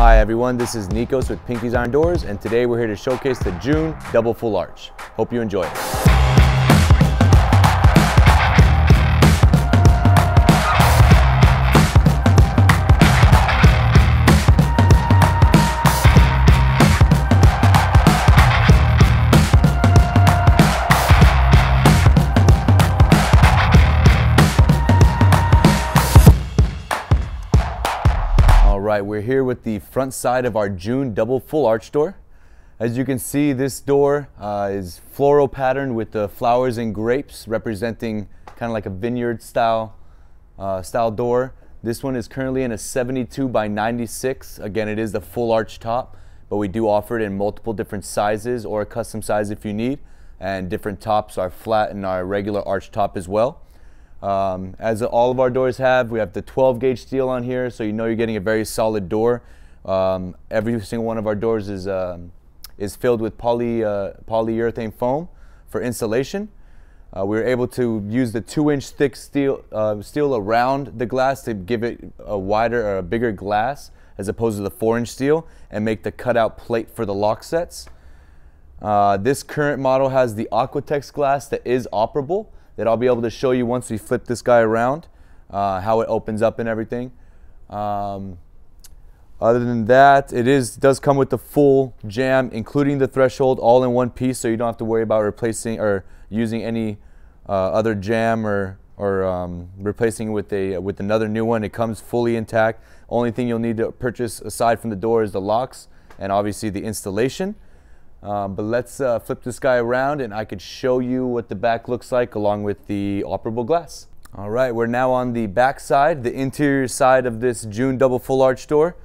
Hi everyone, this is Nikos with Pinky's Iron Doors, and today we're here to showcase the June double full arch. Hope you enjoy it. Alright, we're here with the front side of our June double full arch door. As you can see, this door is floral patterned with the flowers and grapes representing kind of like a vineyard style door. This one is currently in a 72 by 96. Again, it is the full arch top, but we do offer it in multiple different sizes or a custom size if you need. And different tops are flat and our regular arch top as well. As all of our doors have, we have the 12 gauge steel on here, so you know you're getting a very solid door. Every single one of our doors is filled with polyurethane foam for insulation. We were able to use the 2-inch thick steel around the glass to give it a wider or a bigger glass as opposed to the 4-inch steel and make the cutout plate for the lock sets. This current model has the Aquatex glass that is operable, that I'll be able to show you once we flip this guy around, how it opens up and everything. Other than that, it does come with the full jamb, including the threshold, all in one piece, so you don't have to worry about replacing or using any other jamb or replacing it with another new one. It comes fully intact. Only thing you'll need to purchase aside from the door is the locks and obviously the installation. But let's flip this guy around and I could show you what the back looks like along with the operable glass. All right, we're now on the back side, the interior side of this June double full arch door.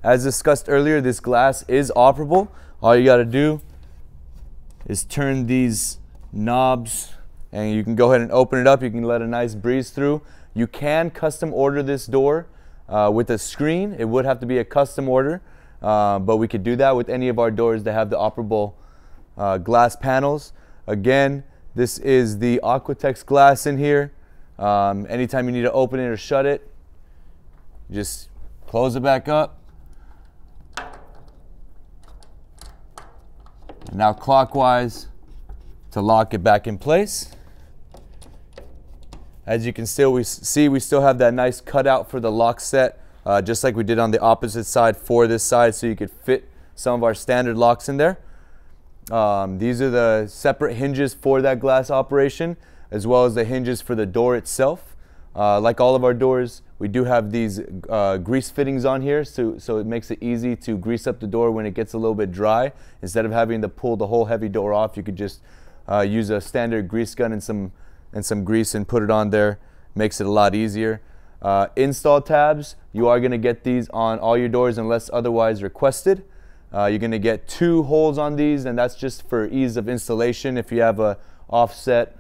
As discussed earlier, this glass is operable. All you gotta do is turn these knobs and you can go ahead and open it up. You can let a nice breeze through. You can custom order this door with a screen. It would have to be a custom order. But we could do that with any of our doors that have the operable glass panels. Again, this is the Aquatex glass in here. Anytime you need to open it or shut it, just close it back up. And now clockwise to lock it back in place. As you can see, we still have that nice cutout for the lock set. Just like we did on the opposite side for this side, so you could fit some of our standard locks in there. These are the separate hinges for that glass operation, as well as the hinges for the door itself. Like all of our doors, we do have these grease fittings on here, so it makes it easy to grease up the door when it gets a little bit dry. Instead of having to pull the whole heavy door off, you could just use a standard grease gun and some grease and put it on there. Makes it a lot easier. Install tabs, you are going to get these on all your doors unless otherwise requested. You're going to get 2 holes on these, and that's just for ease of installation. If you have a offset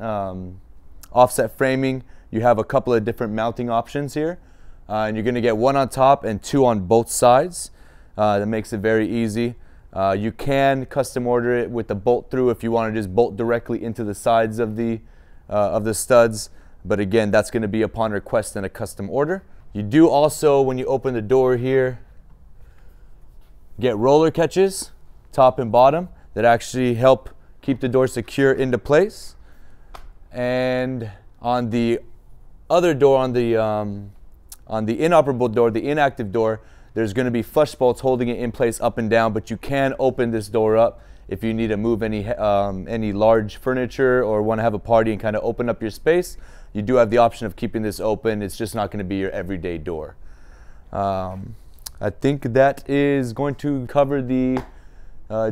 framing, you have a couple of different mounting options here. And you're going to get 1 on top and 2 on both sides. That makes it very easy. You can custom order it with the bolt through if you want to just bolt directly into the sides of the studs. But again, that's going to be upon request and a custom order. You do also, when you open the door here, get roller catches, top and bottom, that actually help keep the door secure into place. And on the other door, on the inoperable door, the inactive door, there's going to be flush bolts holding it in place up and down, but you can open this door up if you need to move any large furniture or want to have a party and kind of open up your space. You do have the option of keeping this open. It's just not going to be your everyday door. I think that is going to cover the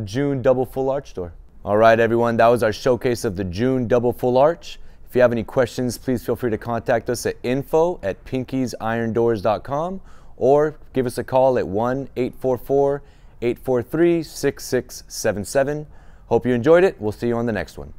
June double full arch door. All right, everyone, that was our showcase of the June double full arch. If you have any questions, please feel free to contact us at info@pinkysirndoors.com or give us a call at 1-844-843-6677. Hope you enjoyed it. We'll see you on the next one.